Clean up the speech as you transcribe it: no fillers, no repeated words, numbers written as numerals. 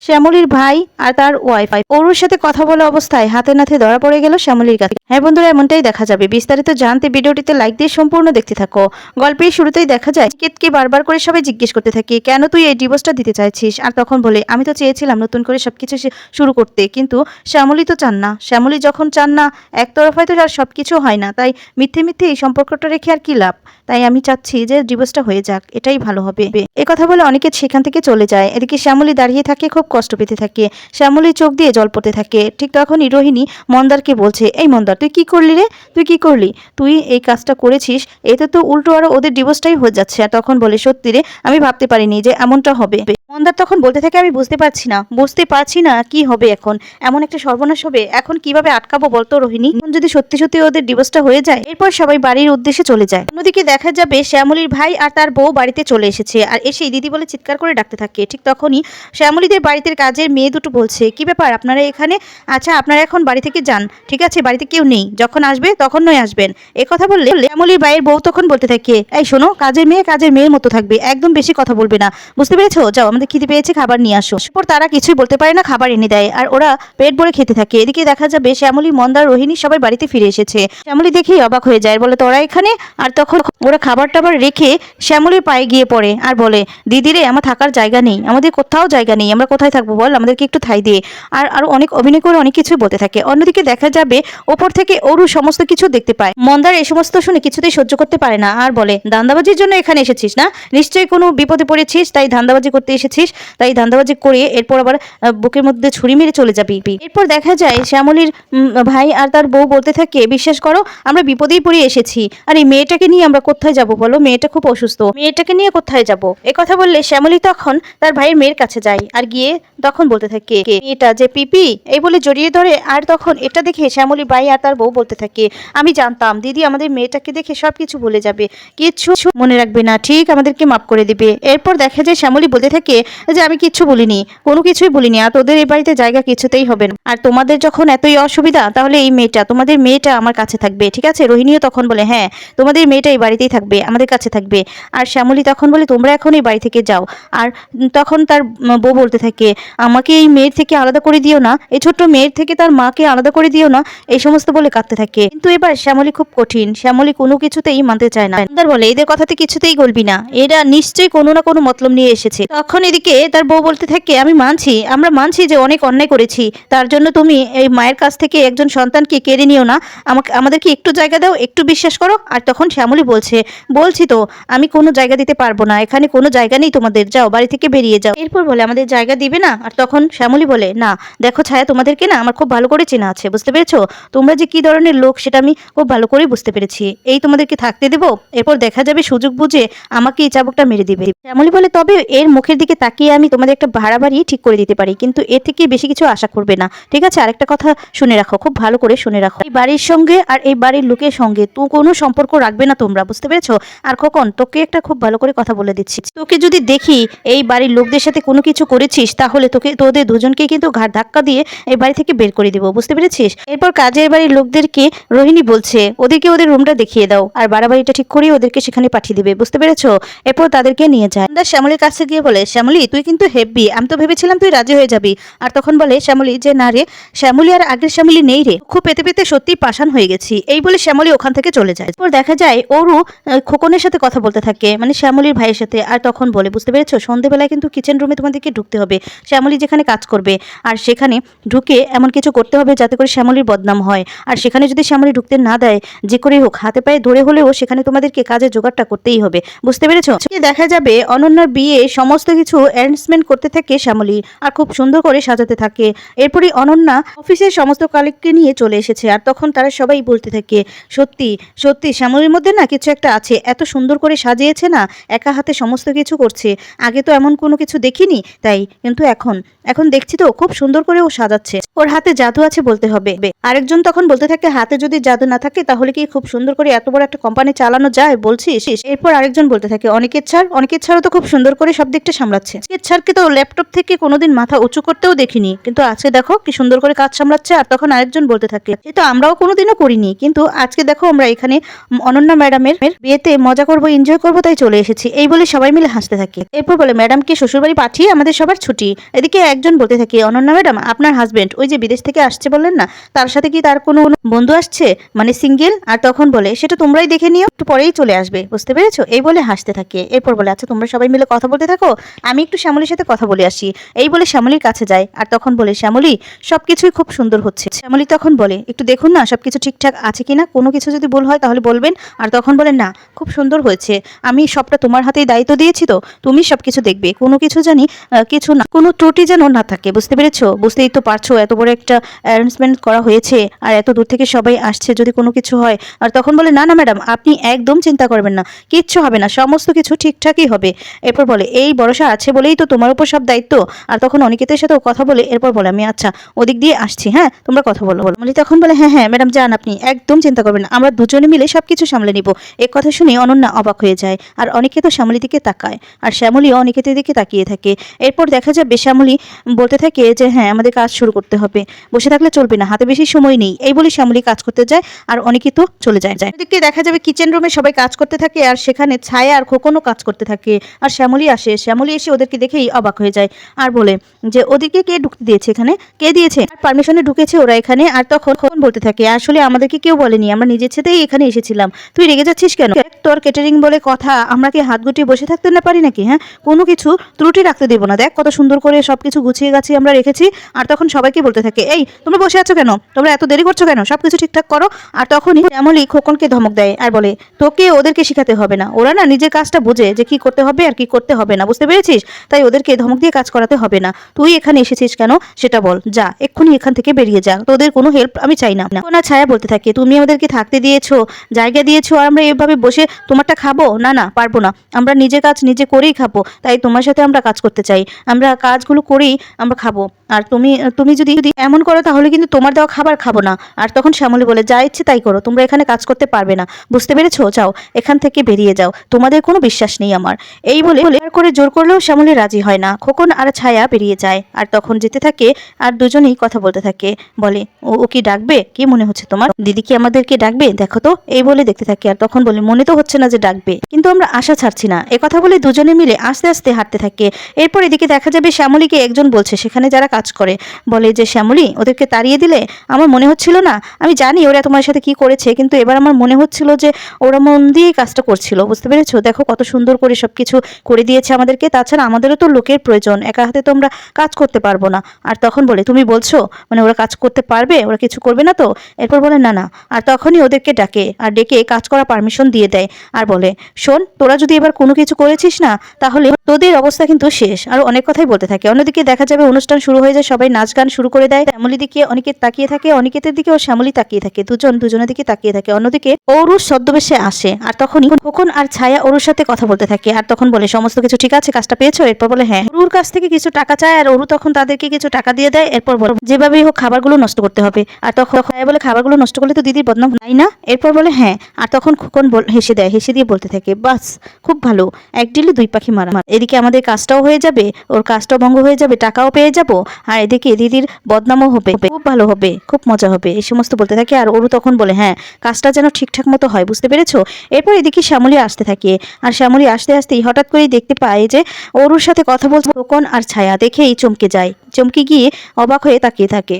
শ্যামলীর ভাই আর তার ওয়াইফ অরুর সাথে কথা বলা অবস্থায় হাতে নাতে ধরা পড়ে গেল শ্যামলীর কাছে। হ্যাঁ বন্ধুরা, এমনটাই দেখা যাবে। বিস্তারিত জানতে ভিডিওটিতে লাইক দিয়ে সম্পূর্ণ দেখতে থাকো। গল্পের শুরুতেই দেখা যায় কেতকে বারবার করে সবাই জিজ্ঞেস করতে থাকে, কেন তুই এই ডিভোর্সটা দিতে চাইছিস? আর তখন বলে, আমি তো চেয়েছিলাম নতুন করে সবকিছু শুরু করতে, কিন্তু শ্যামলী তো চান না। শ্যামলী যখন চান না, একতরফায় তো আর সবকিছু হয় না, তাই মিথ্যে মিথ্যে এই সম্পর্কটা রেখে আর কি লাভ? তাই আমি চাচ্ছি যে ডিভোর্সটা হয়ে যাক, এটাই ভালো হবে। এ কথা বলে অনেকে সেখান থেকে চলে যায়। এদিকে শ্যামলী দাঁড়িয়ে থাকে, খুব কষ্ট পেতে থাকে। শ্যামলীর চোখ দিয়ে জল পড়তে থাকে। ঠিক তখনই রোহিণী মন্দারকে বলছে, এই মন্দার, তুই কি করলি রে? তুই কি করলি? তুই এই কাজটা করেছিস, এতে তো উল্টো আরো ওদের ডিভোর্সটাই হয়ে যাচ্ছে। আর তখন বলে, সত্যি রে, আমি ভাবতে পারিনি যে এমনটা হবে। মন্দার তখন বলতে থাকে, আমি বুঝতে পারছি না কি হবে এখন। এমন একটা সর্বনাশ হবে, এখন কিভাবে আটকাবো বলতো রোহিণী? যদি সত্যি সত্যি ওদের ডিভোর্সটা হয়ে যায়, এরপর সবাই বাড়ির উদ্দেশ্যে চলে যায়। অন্যদিকে দেখা যাবে শ্যামলীর ভাই আর তার বউ বাড়িতে চলে এসেছে, আর এসেই দিদি বলে চিৎকার করে ডাকতে থাকে। ঠিক তখনই শ্যামলীদের বাড়িতে কাজের মেয়ে দুটো বলছে, কি ব্যাপার আপনারা এখানে? আচ্ছা, আপনারা এখন বাড়ি থেকে যান, ঠিক আছে? বাড়িতে কেউ নেই, যখন আসবে তখন নয় আসবেন। এ কথা বললে শ্যামলীর ভাইয়ের বউ তখন বলতে থাকে, এই শোনো, কাজের মেয়ের মতো থাকবে, একদম বেশি কথা বলবে না, বুঝতে পেরেছো? যাও, আমাদের খিদে পেয়েছে, খাবার নিয়ে আসো। এরপর তারা কিছুই বলতে পারে না, খাবার এনে দেয়, আর ওরা পেট ভরে খেতে থাকে। এদিকে দেখা যাবে শ্যামলী, মন্দার, রোহিণী সবাই বাড়িতে ফিরে এসেছে। শ্যামলী দেখেই অবাক হয়ে যায়, বলে তোরা এখানে? আর তখন ওরা খাবার টাবার রেখে শ্যামলীর পায়ে গিয়ে পড়ে আর বলে, দিদিরে, আমার থাকার জায়গা নেই, আমাদের কোথাও জায়গা নেই, আমরা কোথায় থাকবো বল, আমাদেরকে একটু ঠাঁই দিয়ে। আর আরো অনেক অভিনয় করে অনেক কিছু বলতে থাকে। অন্যদিকে দেখা যাবে ওপর থেকে অরু সমস্ত কিছু দেখতে পায়। মন্দার এই সমস্ত শুনে কিছুতেই সহ্য করতে পারে না, আর বলে, ধান্দাবাজির জন্য এখানে এসেছিস না? নিশ্চয়ই কোনো বিপদে পড়েছিস, তাই ধান্দাবাজি করতে এসেছিস। তাই ধান্দাবাজি করে এরপর আবার বুকের মধ্যে ছুরি মেরে চলে যাবি। এরপর দেখা যায় শ্যামলীর ভাই আর তার বউ বলতে থাকে, বিশ্বাস করো, আমরা বিপদেই পড়ে এসেছি। আর এই মেয়েটাকে নিয়ে আমরা কোথায় যাব বলো? মেয়েটা খুব অসুস্থ, মেয়েটাকে নিয়ে কোথায় যাব? কথা বললে শ্যামলী তখন তার ভাইয়ের মেয়ের কাছে যায়, আর গিয়ে তখন বলতে থাকে, এটা যে পিপি, এই বলে জড়িয়ে ধরে। আর তখন এটা দেখে শ্যামলী ভাই আর তার বউ বলতে থাকে, আমি জানতাম দিদি আমাদের মেয়েটাকে দেখে সবকিছু ভুলে যাবে, কিচ্ছু মনে রাখবে না, ঠিক আমাদেরকে মাফ করে দিবে। এরপর দেখা যায় শ্যামলী বলতে থাকে যে আমি কিচ্ছু বলিনি, কোনো কিছুই বলিনি, আর তোদের এই বাড়িতে জায়গা কিছুতেই হবে না। আর তোমাদের যখন এতই অসুবিধা, তাহলে এই মেয়েটা, তোমাদের মেয়েটা আমার কাছে থাকবে, ঠিক আছে? রোহিণীও তখন বলে, হ্যাঁ, তোমাদের মেয়েটা এই বাড়িতেই থাকবে, আমাদের কাছে থাকবে। আর শ্যামলী তখন বলে, তোমরা এখন এই বাড়ি থেকে যাও। আর তখন তার বউ বলতে থাকে, আমাকে এই মেয়ের থেকে আলাদা করে দিও না, এই ছোট্ট মেয়ের থেকে তার মাকে আলাদা করে দিও না, এই সমস্ত বলে কাঁদতে থাকে। কিন্তু এবার শ্যামলী খুব কঠিন, শ্যামলী কোনো কিছুতেই মানতে চায় না। মন্দার বলে, এদের কথাতে কিছুতেই গলবি না, এরা নিশ্চয়ই কোনো না কোনো মতলব নিয়ে এসেছে। তখন এদিকে তার বউ বলতে থাকে, আমরা মানছি যে অনেক অন্যায় করেছি, তার জন্য তুমি এই মায়ের কাছ থেকে একজন সন্তানকে কেড়ে নিও না, আমাদেরকে একটু জায়গা দাও, একটু বিশ্বাস করো। আর তখন শ্যামলী বলছি তো, আমি কোনো জায়গা দিতে পারবো না, এখানে কোনো জায়গা নেই তোমাদের, যাও, বাড়ি থেকে বেরিয়ে যাও। এরপর বলে, আমাদের জায়গা দিবে না? আর তখন শ্যামলী বলে, না দেখো ছায়া, তোমাদেরকে না আমার খুব ভালো করে চেনা আছে, বুঝতে পেরেছো? তোমরা যে কি ধরনের লোক সেটা আমি খুব ভালো করে বুঝতে পেরেছি, এই তোমাদেরকে থাকতে দেবো? এরপর দেখা যাবে সুযোগ বুঝে আমাকে এই চাবুকটা মেরে দিবে। শ্যামলী বলে, তবে এর মুখের দিকে তাকিয়ে আমি তোমাদের একটা ভাড়া বাড়ি ঠিক করে দিতে পারি, কিন্তু এর থেকে বেশি কিছু আশা করবে না, ঠিক আছে? আরেকটা কথা শুনে রাখো, খুব ভালো করে শুনে রাখো, এই বাড়ির সঙ্গে আর এই বাড়ির লোকের সঙ্গে তো কোনো সম্পর্ক রাখবে না তোমরা, বুঝতে পেরেছো? আর খোকন, তোকে একটা খুব ভালো করে কথা বলে দিচ্ছি, তোকে যদি দেখি এই বাড়ির লোকদের সাথে কোনো কিছু করেছিস, তাহলে তোদের দুজনকে কিন্তু ঘাড় ধাক্কা দিয়ে এই বাড়ি থেকে বের করে দিব, বুঝতে পেরেছিস? এরপর কাজের বাড়ির লোকদেরকে রোহিণী বলছে, ওদেরকে ওদের রুমটা দেখিয়ে দাও, আর বাড়াবাড়িটা ঠিক করিয়ে ওদেরকে সেখানে পাঠিয়ে দিবে, বুঝতে পেরেছো? এরপর তাদেরকে নিয়ে যায়। শ্যামলীর কাছে গিয়ে বলে, শ্যামলী, তুই কিন্তু হেব্বি, আমি তো ভেবেছিলাম তুই রাজি হয়ে যাবি। আর তখন বলে শ্যামলী যে, না রে, শ্যামলী আর আগের শ্যামলী নেই রে, খুব পেতে পেতে সত্যি পাষাণ হয়ে গেছি। এই বলে শ্যামলী ওখান থেকে চলে যায়। এরপর দেখা যায় অরু খোকনের সাথে কথা বলতে থাকে, মানে শ্যামলীর ভাইয়ের সাথে। আর তখন বলে, বুঝতে পেরেছো, সন্ধ্যেবেলায় কিন্তু কিচেন রুমে তোমাদেরকে ঢুকতে হবে, শ্যামলী যেখানে কাজ করবে, আর সেখানে ঢুকে এমন কিছু করতে হবে যাতে করে শ্যামলীর বদনাম হয়। আর সেখানে যদি শ্যামলী ঢুকতে না দেয়, যে করে হোক হাতে পায়ে ধরে হলেও সেখানে তোমাদেরকে কাজের জোগাড়টা করতেই হবে, বুঝতে পেরেছো? দেখা যাবে অনন্যার বিয়ে সমস্ত কিছু অ্যারেঞ্জমেন্ট করতে থাকে শ্যামলী, আর খুব সুন্দর করে সাজাতে থাকে। এরপরই অনন্যা অফিসের সমস্ত কালেককে নিয়ে চলে এসেছে, আর তখন তারা সবাই বলতে থাকে, সত্যি সত্যি শ্যামলীর মধ্যে না কিছু একটা আছে, এত সুন্দর করে সাজিয়েছে না, একা হাতে সমস্ত কিছু করছে, আগে তো এমন কোনো কিছু দেখিনি, তাই কিন্তু এখন দেখছি তো খুব সুন্দর করে ও সাজাচ্ছে, ওর হাতে জাদু আছে বলতে হবে। আরেকজন তখন বলতে থাকে, হাতে যদি জাদু না থাকে তাহলে কি খুব সুন্দর করে এত বড় একটা কোম্পানি চালানো যায় বলছিস? এরপর আরেকজন বলতে থাকে, অনেকের ছাড়ও তো খুব সুন্দর করে সব দিকটা সামলাচ্ছে। সামলাচ্ছে। স্যারকে তো ল্যাপটপ থেকে কোনোদিন মাথা উঁচু করতেও দেখিনি, কিন্তু আজকে দেখো কি সুন্দর করে কাজ সামলাচ্ছে। আর তখন আরেকজন বলতে থাকে, এ তো আমরাও কোনোদিনও করিনি, কিন্তু আজকে দেখো আমরা এখানে অনন্যা ম্যাডামের বিয়েতে মজা করবো, এনজয় করবো, তাই চলে এসেছি। এই বলে সবাই মিলে হাসতে থাকে। এরপর বলে, ম্যাডামকে শ্বশুরবাড়ি পাঠিয়ে আমাদের সবার ছুটি। এদিকে একজন বলতে থাকে, অনন্যা ম্যাডাম, আপনার হাজবেন্ড ওই যে বিদেশ থেকে আসছে বললেন না, তার সাথে কি তার কোনো বন্ধু আসছে, মানে সিঙ্গেল? আর তখন বলে, সেটা তোমরাই দেখে নিও, একটু পরেই চলে আসবে, বুঝতে পেরেছো? এই বলে হাসতে থাকে। এরপর বলে, আচ্ছা তোমরা সবাই মিলে কথা বলতে থাকো, আমি একটু শ্যামলীর সাথে কথা বলে আসি। এই বলে শ্যামলীর কাছে যায়। আর তখন বলে, শ্যামলী, সবকিছুই খুব সুন্দর হচ্ছে। শ্যামলী তখন বলে, একটু দেখুন না সবকিছু ঠিকঠাক আছে কিনা, কোনো কিছু যদি ভুল হয় তাহলে বলবেন। আর তখন বলে, না খুব সুন্দর হয়েছে, আমি সবটা তোমার হাতেই দায়িত্ব দিয়েছি, তো তুমি সবকিছু দেখবে, কোনো কিছু জানি কিছু না, কোনো ত্রুটি যেন না থাকে, বুঝতে পেরেছো? বুঝতেই তো পারছো এত বড় একটা অ্যারেঞ্জমেন্ট করা হয়েছে, আর এত দূর থেকে সবাই আসছে, যদি কোনো কিছু হয়। আর তখন বলে, না না ম্যাডাম, আপনি একদম চিন্তা করবেন না, কিচ্ছু হবে না, সমস্ত কিছু ঠিকঠাকই হবে। এরপর বলে, এই ভরসা আছে বলেই তো তোমার উপর সব দায়িত্ব। আর তখন অনিকেতের সাথেও কথা বলে এরপর বলে, আমি আচ্ছা ওদিক দিয়ে আসছি, হ্যাঁ তোমরা কথা বলো। বলি তখন বলে, হ্যাঁ হ্যাঁ ম্যাডাম যান, আপনি একদম চিন্তা করবেন না, আমরা দুজনে মিলে সবকিছু সামলে নিব। এই কথা শুনে অনন্যা অবাক হয়ে যায়। আর অনিকেত শ্যামলীর দিকে তাকায়, আর শ্যামলীও অনিকেতের দিকে তাকিয়ে থাকে। এরপর দেখা যাবে শ্যামলী বলতে থাকে যে, হ্যাঁ আমাদের কাজ শুরু করতে হবে, বসে থাকলে চলবে না, হাতে বেশি সময় নেই। এই বলে শ্যামলী কাজ করতে যায়, আর অনিকেত চলে যায়। এদিকে দেখা যাবে কিচেন রুমে সবাই কাজ করতে থাকে, আর সেখানে ছায়া আর খোকনও কাজ করতে থাকে। আর শ্যামলী আসে, শ্যামলী এসে ওদেরকে দেখেই অবাক হয়ে যায়, আর বলে যে, ওদেরকে কে ঢুকতে দিয়েছে এখানে, কে দিয়েছে, পারমিশনে ঢুকেছে ওরা এখানে। আর তখন বলতে থাকে, আসলে আমাদেরকে কেউ বলেনি, আমরা নিজের সাথেই এখানে এসেছিলাম। তুই রেগে যাচ্ছিস কেন? তোর কেটারিং বলে কথা, আমরা কি হাত গুটিয়ে বসে থাকতে না পারি নাকি? হ্যাঁ, কোনো কিছু ত্রুটি রাখতে দেবো না, দেখ কত সুন্দর করে সবকিছু গুছিয়ে গাছিয়ে আমরা রেখেছি। আর তখন সবাইকে বলতে থাকে, এই তোমরা বসে আছো কেন, তোমরা এত দেরি করছো কেন, সবকিছু ঠিকঠাক করো। আর তখনই শ্যামলী খোকনকে ধমক দেয়, আর বলে, তোকে ওদেরকে শেখাতে হবে না, ওরা না নিজের কাজটা বোঝে যে কি করতে হবে আর কি করতে হবে না, বুঝতে পেরেছিস? তাই ওদেরকে ধমক দিয়ে কাজ করাতে হবে না। তুই এখানে এসেছিস কেন সেটা বল, যা এক্ষুনি এখান থেকে বেরিয়ে যা, তোদের কোনো হেল্প আমি চাই না। না ছায়া বলতে থাকে, তুমি আমাদেরকে থাকতে দিয়েছো, জায়গা দিয়েছো, আর আমরা এভাবে বসে তোমারটা খাবো? না না, পারবো না, আমরা নিজের কাজ নিজে করেই খাবো, তাই তোমার সাথে আমরা কাজ করতে চাই, আমরা কাজগুলো করেই আমরা খাবো। আর তুমি তুমি যদি এমন করো তাহলে কিন্তু তোমার দেওয়া খাবার খাবো না। আর তখন শ্যামলী বলে, যা ইচ্ছে তাই করো, তোমরা এখানে কাজ করতে পারবে না, বুঝতে পেরেছো? যাও এখান থেকে বেরিয়ে যাও, তোমাদের কোনো বিশ্বাস নেই আমার। এই বলে করে জোর করলেও শ্যামলী রাজি হয় না। খোকন আর ছায়া বেরিয়ে যায়, আর তখন যেতে থাকে, আর দুজনেই কথা বলতে থাকে। বলে, ও কি ডাকবে, কি মনে হচ্ছে তোমার, দিদি কি আমাদেরকে ডাকবে, দেখো তো। এই বলে দেখতে থাকে, আর তখন বলে, মনে তো হচ্ছে না যে ডাকবে, কিন্তু আমরা আশা ছাড়ছি না। কথা বলে দুজনে মিলে আস্তে আস্তে হাঁটতে থাকে। এরপর এদিকে দেখা যাবে শ্যামলীকে একজন বলছে সেখানে যারা কাজ করে, বলে যে, শ্যামলী ওদেরকে তাড়িয়ে দিলে, আমার মনে হচ্ছিল না, আমি জানি ওরা তোমার সাথে কি করেছে, কিন্তু এবার আমার মনে হচ্ছিল যে ওরা মন দিয়েই কাজটা করছিল, বুঝতে পেরেছো? দেখো কত সুন্দর করে সবকিছু করে দিয়েছে আমাদেরকে, তাছাড়া আমাদেরও তো লোকের প্রয়োজন, একা হাতে তো আমরা কাজ করতে পারবো না। আর তখন বলে, তুমি বলছো মানে ওরা কাজ করতে পারবে, ওরা কিছু করবে না তো? এরপর বলে, না না। আর তখনই ওদেরকে ডাকে, আর ডেকে কাজ করা পারমিশন দিয়ে দেয়, আর বলে, শোন তোরা যদি এবার কোনো কিছু করেছিস না, তাহলে তোদের অবস্থা কিন্তু শেষ। আর অনেক কথাই বলতে থাকে। অন্যদিকে দেখা যাবে অনুষ্ঠান শুরু হয়ে যায়, সবাই নাচ গান শুরু করে দেয়। শ্যামলীর দিকে অনিকেত তাকিয়ে থাকে, অনিকেতের দিকে ও শ্যামলী তাকিয়ে থাকে, দুজনের দিকে তাকিয়ে থাকে। অন্যদিকে অরুষ ছদ্মবেশে আসে, আর তখনই খোকন আর ছায়া অরুর সাথে কথা বলতে থাকে। আর তখন বলে, সমস্ত কিছু ঠিক আছে, কাজটা পেয়েছো? এরপর বলে, হ্যাঁ। অরুর কাছ থেকে কিছু টাকা চায়, আর অরু তখন তাদেরকে কিছু টাকা দিয়ে দেয়। এরপর বলে, যেভাবেই হোক খাবারগুলো নষ্ট করতে হবে। আর তখন ছায়া বলে, খাবারগুলো নষ্ট করলে তো দিদির বদনাম নাই না? এরপর বলে, হ্যাঁ। আর তখন খোকন হেসে দেয়, হেসে দিয়ে বলতে থাকে, বাস খুব ভালো, এক ডিলে দুই পাখি মারা। এদিকে আমাদের কাজটাও হয়ে যাবে, ওর কাজটাও ভঙ্গ হয়ে যাবে, টাকাও পেয়ে যাবো, আর এদিকে দিদির বদনামও হবে, খুব ভালো হবে, খুব মজা হবে। এই সমস্ত বলতে থাকে। আর অরু তখন বলে, হ্যাঁ কাজটা যেন ঠিকঠাক মতো হয়, বুঝতে পেরেছো? এরপর এদিকে শ্যামলী আসতে থাকে, আর শ্যামলী আসতে আসতেই হঠাৎ করেই দেখতে পায় যে অরুর সাথে কথা বলছে খোকন আর ছায়া। দেখেই চমকে যায়, চমকে গিয়ে অবাক হয়ে তাকিয়ে থাকে।